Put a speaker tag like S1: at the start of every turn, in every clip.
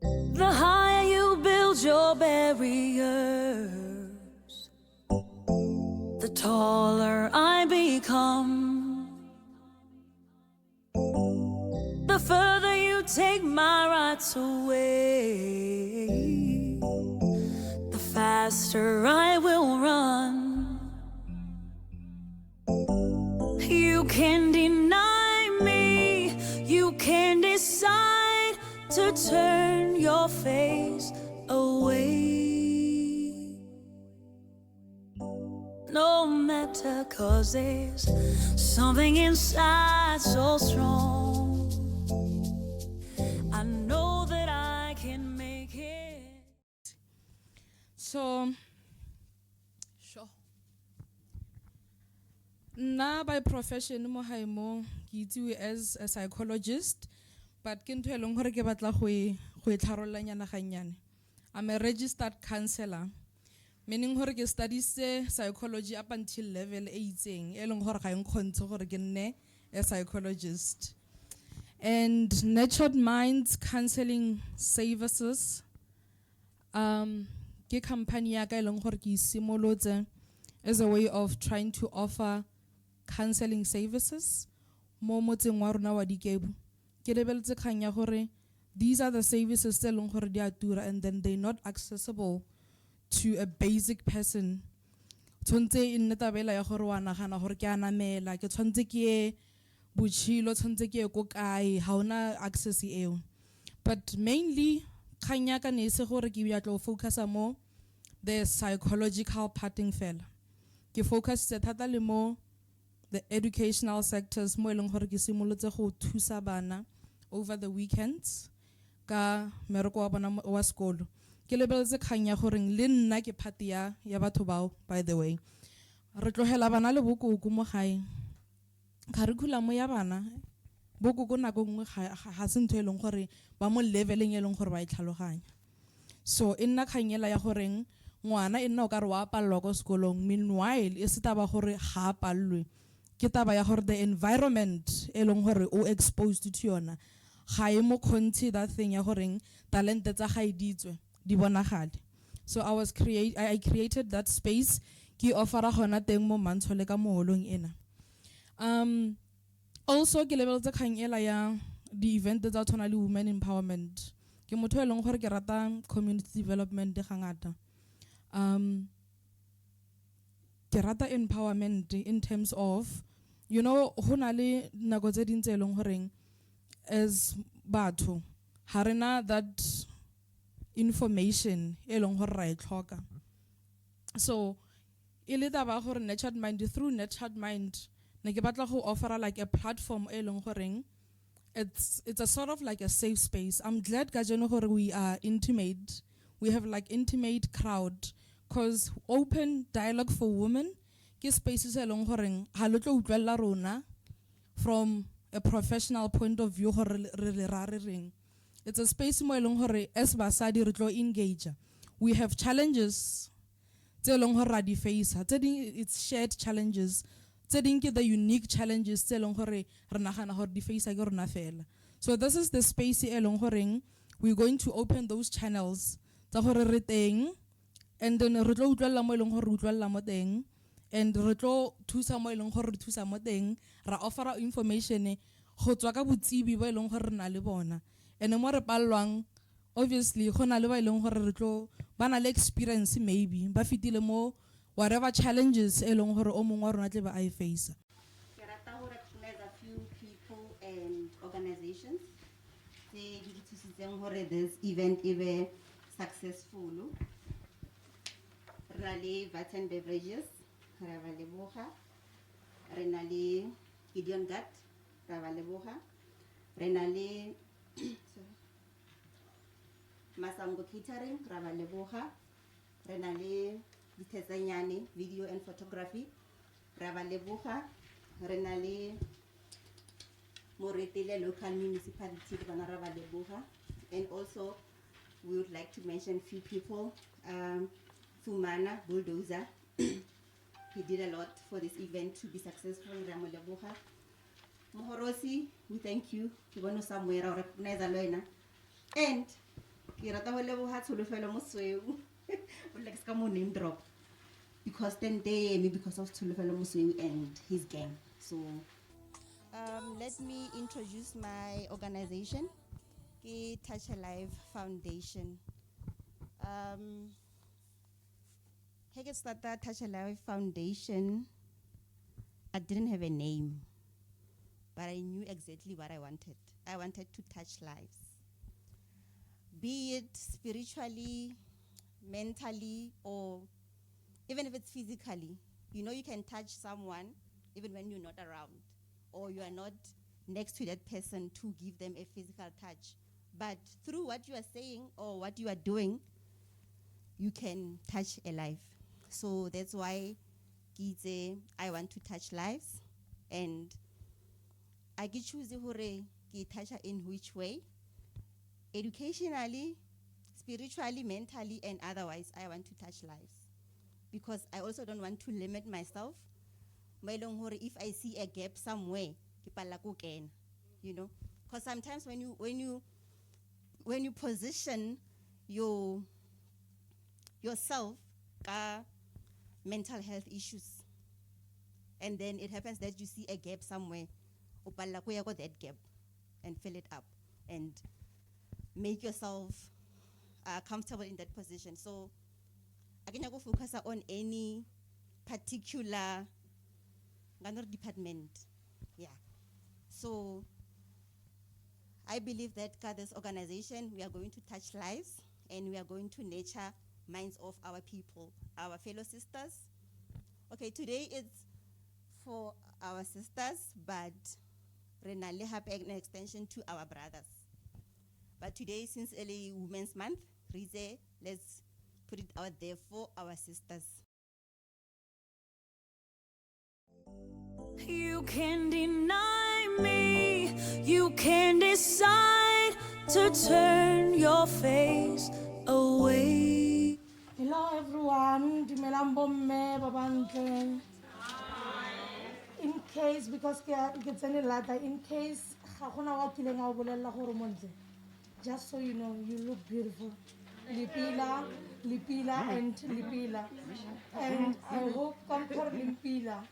S1: The higher you build your barriers, the taller I become. The further you take my rights away, the faster I will run. You can deny me, you can decide to turn your face away. No matter, 'cause there's something inside so strong. I know that I can make it.
S2: So, sure. Nna by profession mo hae mo ke itsewe as a psychologist, but ke ntho e leng gore ke batla go e tlharolanyana gannyane. I'm a registered counselor, meaning gore ke studise psychology up until level 8 e leng gore ga e nkgontshe gore ke nne a psychologist. And Nurtured Minds Counseling Services ke company ya ka e leng gore ke simolotse as a way of trying to offer counseling services mo motseng wa rona wa Dikebu. Ke lebeletse kgang ya gore these are the services tse leng gore di a tura, and then they're not accessible to a basic person. Tshwantse e nne tabela ya gore wa nagana gore ke a namela, ke tshwantse ke ye botshilo, tshwantse ke ye ko kae, ha ona access eo. But mainly kgang ya ka ne se gore ke ya tlo focusa mo the psychological parting fela. Ke focus thata le mo the educational sectors mo e leng gore ke simolotse go thusa bana over the weekends ka mereko wa bona wa sekolo. Ke lebeletse kgang ya gore le nna ke party ya batho bao. By the way, re tlogela bana le bokoko mo gae. Curriculum ya bana bokoko nako nngwe ga se ntho e leng gore ba mo leveleng e leng gore ba e tlhaloganya. So e nna kganyela ya goreng ngwana e nna o ka re wa palelwa ko sekolong, meanwhile e se taba gore ga a palelwe, ke taba ya gore the environment e leng gore o exposed to yona ga e mo kgontshe that thing ya goreng talente tsa ga e ditswe di bonagale. So I created that space, ke offera gona teng mo Mantsho le ka moholong ena. Also ke lebeletse kgang ela ya di event tsa tshwana le women empowerment. Ke motho e leng gore ke rata community development ga ngata. Ke rata empowerment in terms of, you know, ho na le nako tse ding tse leng goreng as batho ha rena that information e leng gore ra e tlhoka. So e le taba gore Nurtured Mind, through Nurtured Mind ne ke batla go offer like a platform e leng goreng it's a sort of like a safe space. I'm glad kajeno gore we are intimate, we have like intimate crowd, because open dialogue for women ke spaces e leng goreng ha lo tlo utlwella rona from a professional point of view gore re ra re reng. It's a space mo e leng gore as basadi re tlo engage. We have challenges tse leng gore ra di face, tse ding it's shared challenges, tse ding ke the unique challenges tse leng gore re nagana gore di face ke rona fela. So this is the space e leng goreng we're going to open those channels tsa gore re teng, and then re tlo utlwella mo e leng gore re utlwella mo teng, and re tlo thusa mo e leng gore re thusa mo teng, ra offera information go tswa ka botsebi bo e leng gore re na le bona. And mo re palwang obviously go na le ba e leng gore re tlo ba na le experience, maybe ba fitile mo whatever challenges e leng gore o mongwe wa rona tle ba a e face.
S3: Ke rata ho recognize a few people and organizations tse di thusitseng hore this event e be successful. Re na le Vatten Beverages, re ba leboga. Re na le Gideon Gut, re ba leboga. Re na le Masango Catering, re ba leboga. Re na le Ditetsanyane Video and Photography, re ba leboga. Re na le Moretele Local Municipality, re ba leboga. And also we would like to mention a few people. Fumana Bulldozer, he did a lot for this event to be successful. Ramoleboga. Mohorosi, we thank you. You want to somewhere or recognize Aloina. And Ke rata ho leboha Tsholofelo Mosweu. Would like to name drop. Because then because of Tsholofelo Mosweu and his gang. So let me introduce my organization, the Touch Alive Foundation. Hey, get started Touch Alive Foundation. I didn't have a name, but I knew exactly what I wanted. I wanted to touch lives, be it spiritually, mentally, or even if it's physically. You know, you can touch someone even when you're not around, or you are not next to that person to give them a physical touch. But through what you are saying or what you are doing, you can touch a life. So that's why I want to touch lives, and I can choose hore ki touch in which way, educationally, spiritually, mentally, and otherwise. I want to touch lives because I also don't want to limit myself. If I see a gap somewhere, you know, because sometimes when you position yourself mental health issues, and then it happens that you see a gap somewhere, go that gap and fill it up and make yourself comfortable in that position. So I can go focus on any particular department. Yeah. So I believe that this organization, we are going to touch lives and we are going to nurture minds of our people, our fellow sisters. Okay, today it's for our sisters, but Renali have an extension to our brothers. But today, since early Women's Month, Rize, let's put it out there for our sisters.
S1: You can deny me, you can decide to turn your face away.
S4: Hello everyone, dumelang bomme ba bantle. In case, because it's any later, in case just so you know, you look beautiful. Lipila, and Lipila. And I hope come for Lipila,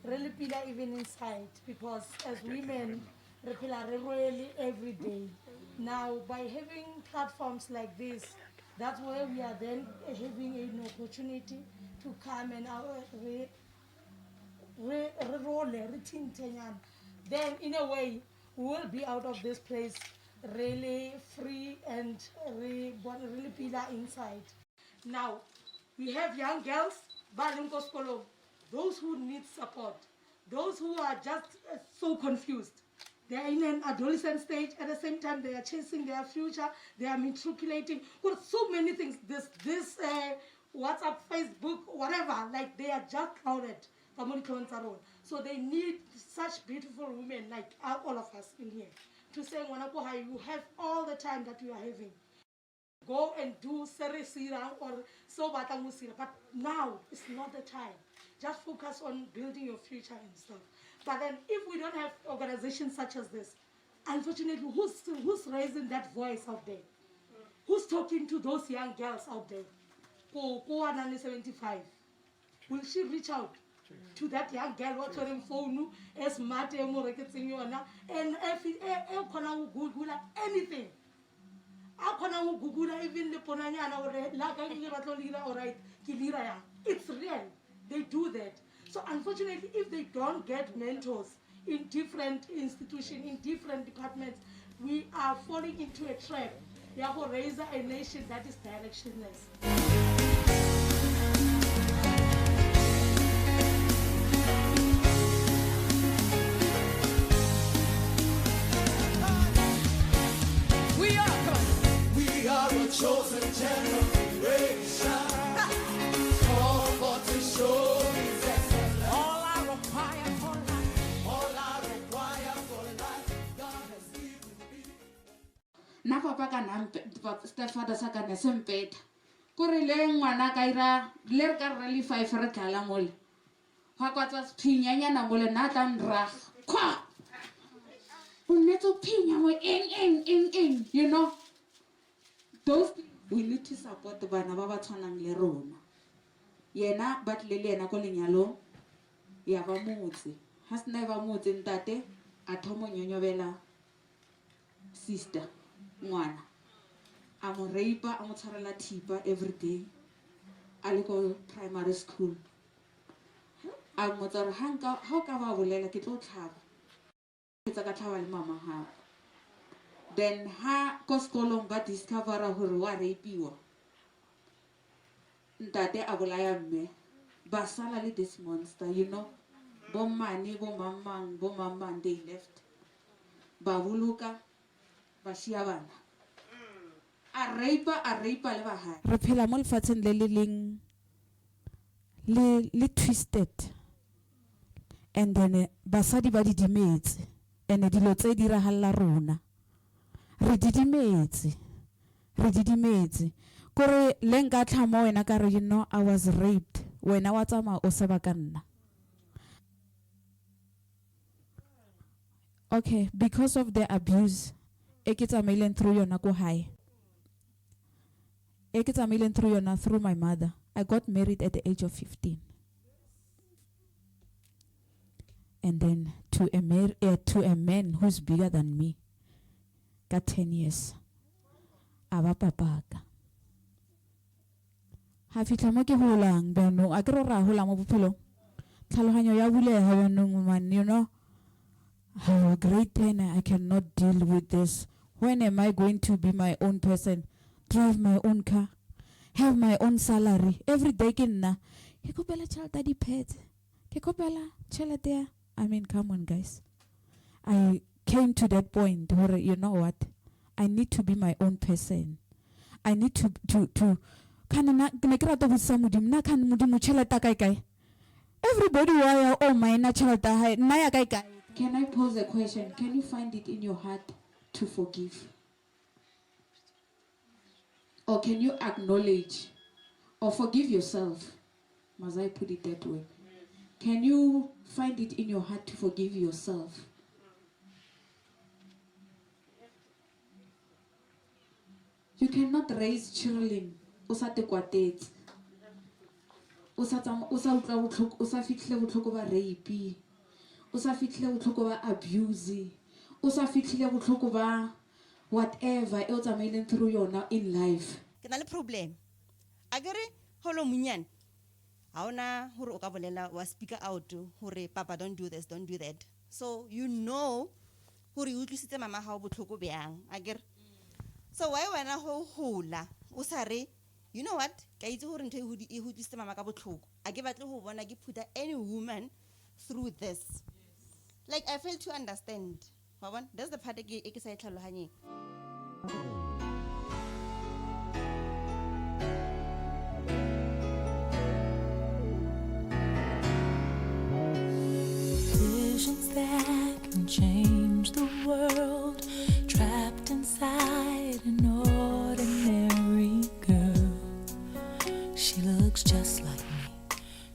S4: really Lipila even inside, because as women, we really every day. Now, by having platforms like this, that's where we are then having an opportunity to come and then in a way we will be out of this place really free and really pillar inside. Now we have young girls, those who need support, those who are just so confused. They are in an adolescent stage. At the same time, they are chasing their future. They are matriculating. Got so many things. This WhatsApp, Facebook, whatever. Like they are just crowded. So they need such beautiful women like all of us in here to say, you have all the time that you are having. Go and do Seresira or Sobatanmusira. But now it's not the time. Just focus on building your future and stuff. But then if we don't have organizations such as this, unfortunately, who's raising that voice out there? Who's talking to those young girls out there? 75. Will she reach out to that young girl what's on her phone, as smart and if Google anything? How can I Google even the Ponanyana or right? It's real. They do that. So unfortunately, if they don't get mentors in different institutions, in different departments, we are falling into a trap. Therefore, raise a nation that is directionless.
S5: We are a chosen generation. Called for to show His excellence. All I require for life, God has given me.
S6: Na papa kana stepfather sa kana sempeta kore le ngwana ka ira le ka rally 5 re tlala mole ha kwatsa phinyanya na mole na tla nra kwa o netso phinya mo eng you know we need to support bana ba ba tshwanang le rona. Yena ba tlile le yena ko lenyalong ya ba motse. Ha sena ba motse ntate a thomo nyonyobela sister ngwana. A mo rape a mo tshwarela thipa every day. A le ko primary school. A mo tsara ha o ka ba bolela ke tlo tlhaba. Ke tsa ka tlhaba le mama ha. Then ha ko sekolong ba discovera hore wa rapiwa. Ntate a bolaya mme. Ba sala le this monster, you know. Bo mane, bo mamang, they left. Ba buluka, ba shia bana. A rape le ba hae.
S2: Re phela mo lefatsheng le le leng le twisted, and then basadi ba di dimetse, and dilo tse di rahalla rona re didimetse kore le nka tlhamo wena ka re, you know, I was raped, wena wa tsama o seba ka nna. Okay, because of the abuse e ke tsamaileng through yona ko hae, e ke tsamaileng through yona through my mother. I got married at the age of 15. And then to a man who's bigger than me. Got 10 years. Aba papaka. Ha fitla mo ke holang bano a ke ro ra hola mo bophelo. Tlhaloganyo ya bulega banong man, you know. How grade 10 I cannot deal with this. When am I going to be my own person? Drive my own car. Have my own salary. Every day ke nna. Ke kopela tšhelete di pets. Ke kopela tšhelete. I mean, come on, guys. I came to that point where, you know what? I need to be my own person. I need to kana ne ke rata go sa modimo na kan modimo tšhelete kae kae. Everybody why oh my na tšhelete ha nna ya kae kae.
S6: Can I pose a question? Can you find it in your heart to forgive? Or can you acknowledge or forgive yourself? Must I put it that way? Can you find it in your heart to forgive yourself? You cannot raise children. Usa te kwatetse. Usa utla botlhoko, usa fitlhe botlhoko ba rape. Usa fitlhe botlhoko ba abuse. Usa fitlhe botlhoko ba whatever else I'm in through yona in life.
S3: Ke na le problem. Agere holo munyan. Haona hore o ka bolela wa speaker out hore papa don't do this, don't do that. So you know hore o tlisitse mama ha o botlhoko byang. Agere. So why wena ho hola o sa re, you know what? Ka itse hore ntho e ho tlisitse mama ka botlhoko. A ke batle ho bona ke putha any woman through this. Like I fail to understand. Wabona? That's the part e ke sa e tlhaloganyeng.
S1: Visions that can change the world, trapped inside an ordinary girl. She looks just like me,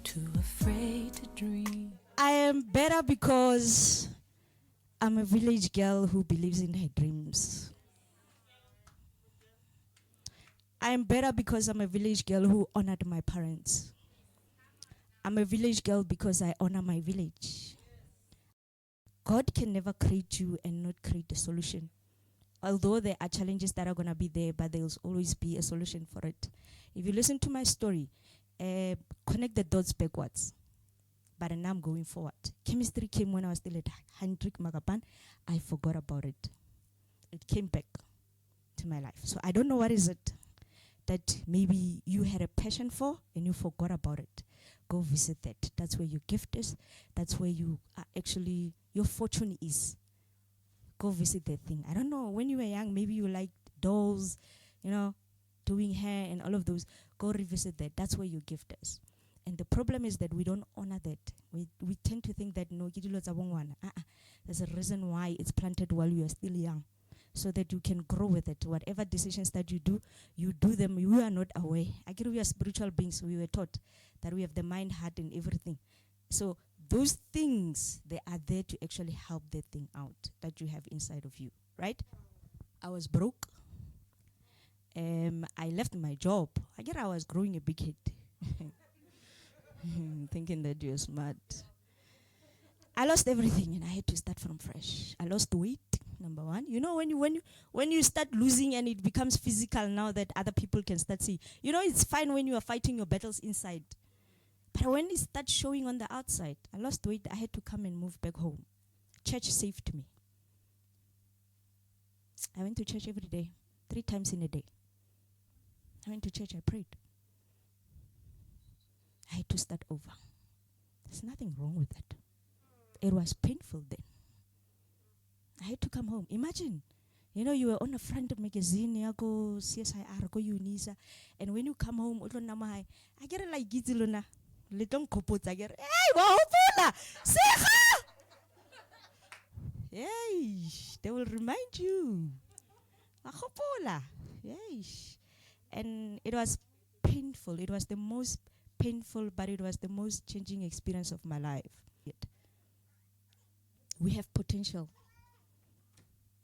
S1: too afraid to dream.
S7: I am better because I'm a village girl who believes in her dreams. I am better because I'm a village girl who honored my parents. I'm a village girl because I honor my village. God can never create you and not create a solution. Although there are challenges that are going to be there, but there will always be a solution for it. If you listen to my story, connect the dots backwards. But now I'm going forward. Chemistry came when I was still at Hendrik Magapan. I forgot about it. It came back to my life. So I don't know what is it that maybe you had a passion for and you forgot about it. Go visit that. That's where your gift is. That's where you are actually, your fortune is. Go visit that thing. I don't know, when you were young, maybe you liked dolls, you know, doing hair and all of those. Go revisit that. That's where your gift is. And the problem is that we don't honor that. We tend to think that no, there's a reason why it's planted while you are still young, so that you can grow with it. Whatever decisions that you do them. You are not aware. I get we are spiritual beings. We were taught that we have the mind, heart, and everything. So those things, they are there to actually help the thing out that you have inside of you, right? I was broke, I left my job. I get I was growing a big head. Thinking that you're smart. I lost everything and I had to start from fresh. I lost weight, number one. You know, when you start losing and it becomes physical now that other people can start seeing. You know, it's fine when you are fighting your battles inside. But when it starts showing on the outside, I lost weight. I had to come and move back home. Church saved me. I went to church every day, 3 times in a day. I went to church, I prayed. I had to start over. There's nothing wrong with that. It was painful then. I had to come home. Imagine, you know, you were on a front magazine, you go CSIR, go UNISA, and when you come home, I get a like gizilona. Little kopot, I get, hey, wahopula, seha! Hey, they will remind you. Wahopula, hey. And it was painful. It was the most painful, but it was the most changing experience of my life. We have potential.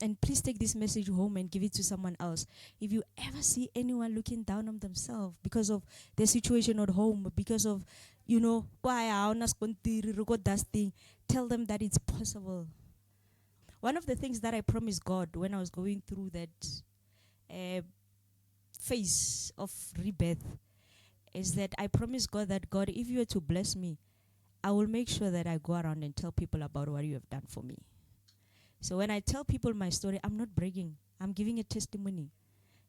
S7: And please take this message home and give it to someone else. If you ever see anyone looking down on themselves because of their situation at home, because of, you know, tell them that it's possible. One of the things that I promised God when I was going through that phase of rebirth is that I promised God that, God, if you were to bless me, I will make sure that I go around and tell people about what you have done for me. So when I tell people my story, I'm not bragging. I'm giving a testimony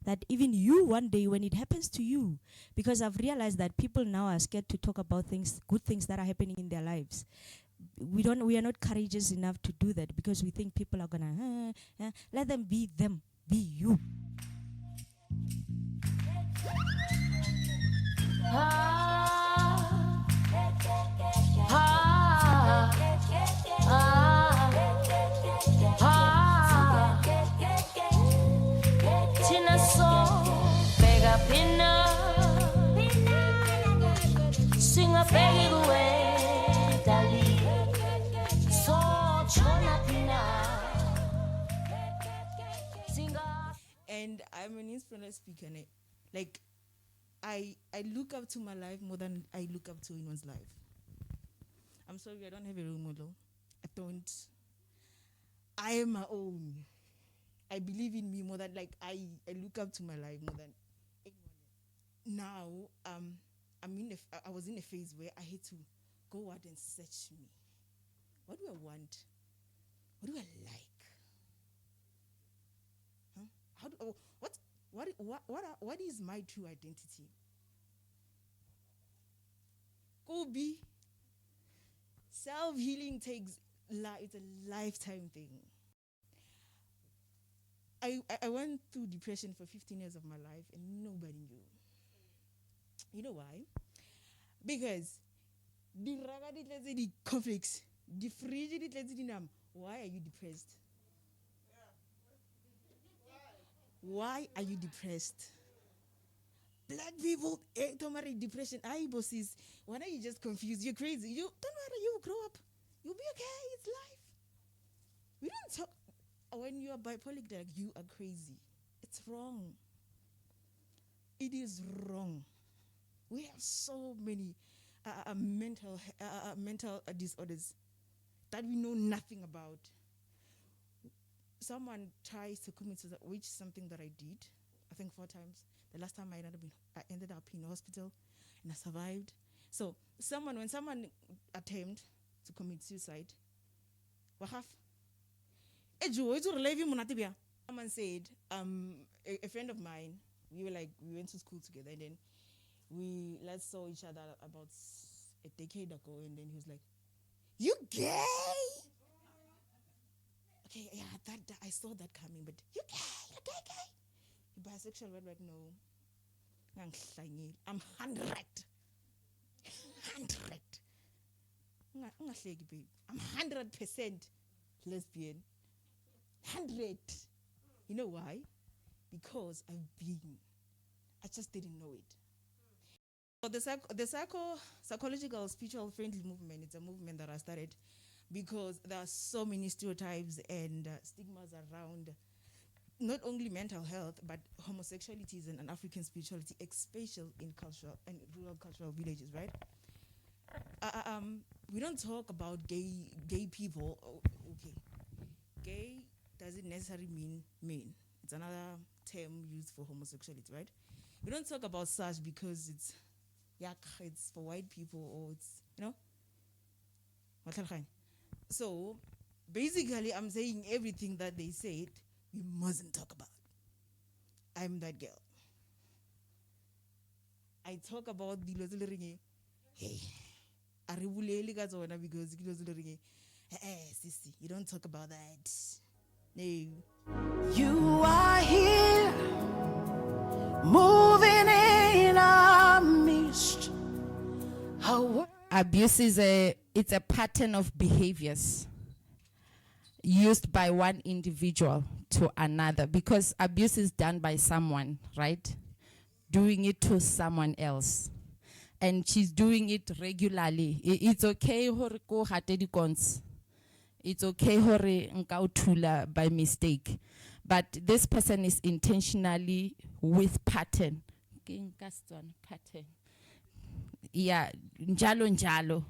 S7: that even you one day when it happens to you, because I've realized that people now are scared to talk about things, good things that are happening in their lives. We are not courageous enough to do that because we think people are gonna, let them, be you.
S1: Tina so pega pina, sing a pegi gue dali, so chona pina, sing a.
S2: And I'm an inspirational speaker. Like, I look up to my life more than I look up to anyone's life. I'm sorry, I don't have a role model. I don't. I am my own. I believe in me more than, like, I look up to my life more than anyone else. Now, I was in a phase where I had to go out and search me. What do I want? What do I like? Huh? What is my true identity? Kobe, self-healing it's a lifetime thing. I went through depression for 15 years of my life and nobody knew. You know why? Because the conflicts, the frigidity, why are you depressed? Why are you depressed? Black people, depression, bosses. Why are you just confused? You're crazy. You don't matter. You will grow up. You'll be okay. It's life. We don't talk. When you are bipolar, like, you are crazy. It's wrong. It is wrong. We have so many mental disorders that we know nothing about. Someone tries to commit suicide, which is something that I did, I think 4 times. The last time I ended up in hospital and I survived. So when someone attempted to commit suicide, someone said, a friend of mine, we went to school together, and then we last saw each other about a decade ago, and then he was like, "You gay?" Okay, yeah, I saw that coming, but you gay? You bisexual? We're like, no. I'm 100. I'm 100% lesbian. 100. You know why? Because I just didn't know it. So the psychological spiritual friendly movement, it's a movement that I started because there are so many stereotypes and stigmas around
S8: not only mental health, but homosexuality is an African spirituality, especially in cultural and rural cultural villages, right? We don't talk about gay people. Okay, gay doesn't necessarily mean men. It's another term used for homosexuality, right? We don't talk about such because it's for white people, or it's, you know. So basically, I'm saying everything that they said we mustn't talk about. I'm that girl. I talk about dilo tse le reng hey, a re bulele ka tsona because dilo tse le reng sissy, you don't talk about that. No.
S5: You are here, moving in our midst.
S9: Abuse is a pattern of behaviors used by one individual to another, because abuse is done by someone, right? Doing it to someone else. And she's doing it regularly. It's okay hore ko hate di cons. It's okay hore nka o thula by mistake. But this person is intentionally with pattern. Pattern. Yeah, njalo.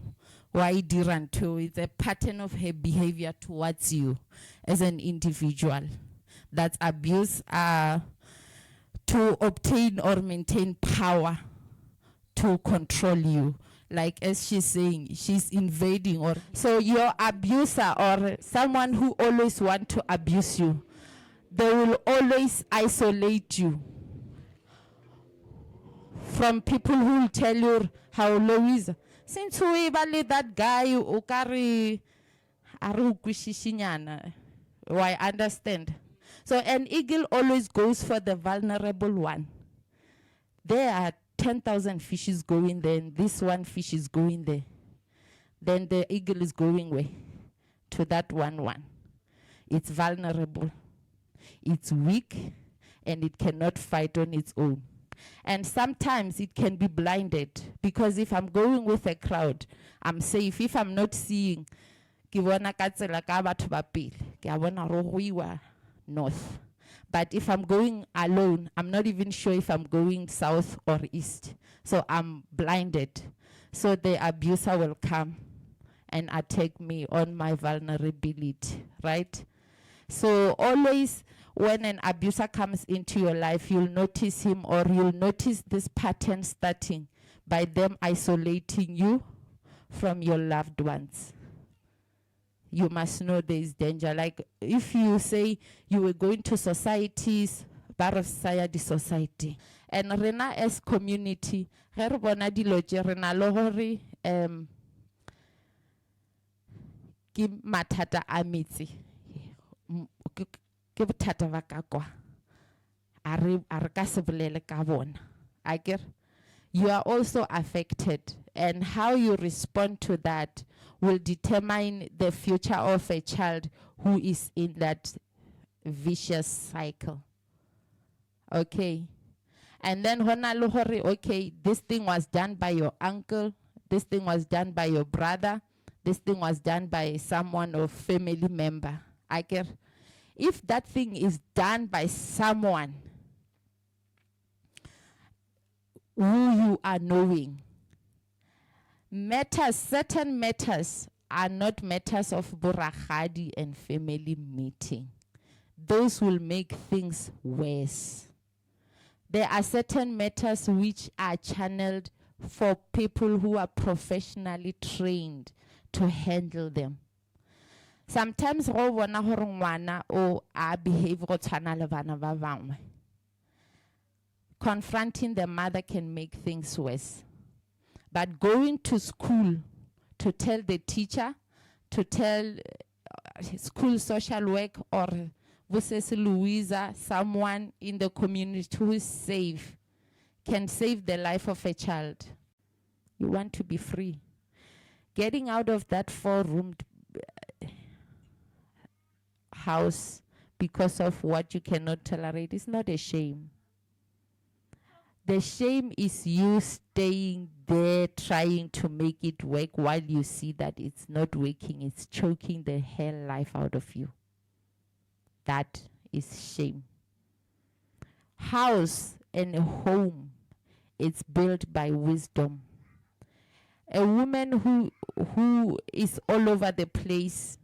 S9: Why diran too? It's a pattern of her behavior towards you as an individual. That's abuse to obtain or maintain power to control you. Like as she's saying, she's invading, or so your abuser or someone who always want to abuse you, they will always isolate you from people who will tell you how low is. Since we let that guy ukari aru kushishinyana. Why understand? So an eagle always goes for the vulnerable one. There are 10,000 fishes going there, and this one fish is going there. Then the eagle is going where? To that one. It's vulnerable. It's weak, and it cannot fight on its own. And sometimes it can be blinded, because if I'm going with a crowd, I'm safe. If I'm not seeing, north. But if I'm going alone, I'm not even sure if I'm going south or east. So I'm blinded. So the abuser will come and attack me on my vulnerability, right? So always when an abuser comes into your life, you'll notice him, or you'll notice this pattern starting by them isolating you from your loved ones. You must know there is danger. Like if you say you were going to societies, bar of society, and rena as community, rena lohori ki matata amitsi. Ke bothata ba ka kwa a re ka se bolele ka bona. I get you are also affected, and how you respond to that will determine the future of a child who is in that vicious cycle. Okay. And then okay, this thing was done by your uncle, this thing was done by your brother, this thing was done by someone or family member. I get if that thing is done by someone who you are knowing, certain matters are not matters of burahadi and family meeting. Those will make things worse. There are certain matters which are channeled for people who are professionally trained to handle them. Sometimes go bona hore ngwana o a behave go tshwana le bana ba bangwe. Confronting the mother can make things worse. But going to school to tell the teacher, to tell school social work, or Louisa, someone in the community who is safe, can save the life of a child. You want to be free. Getting out of that 4-roomed house because of what you cannot tolerate is not a shame. The shame is you staying there trying to make it work while you see that it's not working. It's choking the hell life out of you. That is shame. house and a home is built by wisdom. A woman who is all over the place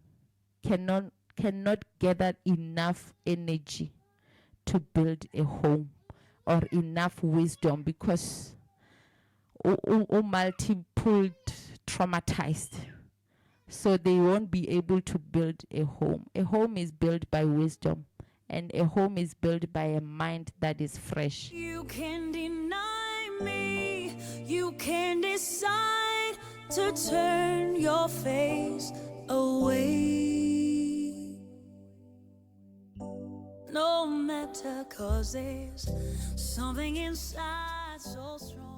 S9: cannot gather enough energy to build a home or enough wisdom, because multiple traumatized, so they won't be able to build a home. A home is built by wisdom, and a home is built by a mind that is fresh.
S1: You can deny me, you can decide to turn your face away. No matter, 'cause there's something inside so strong.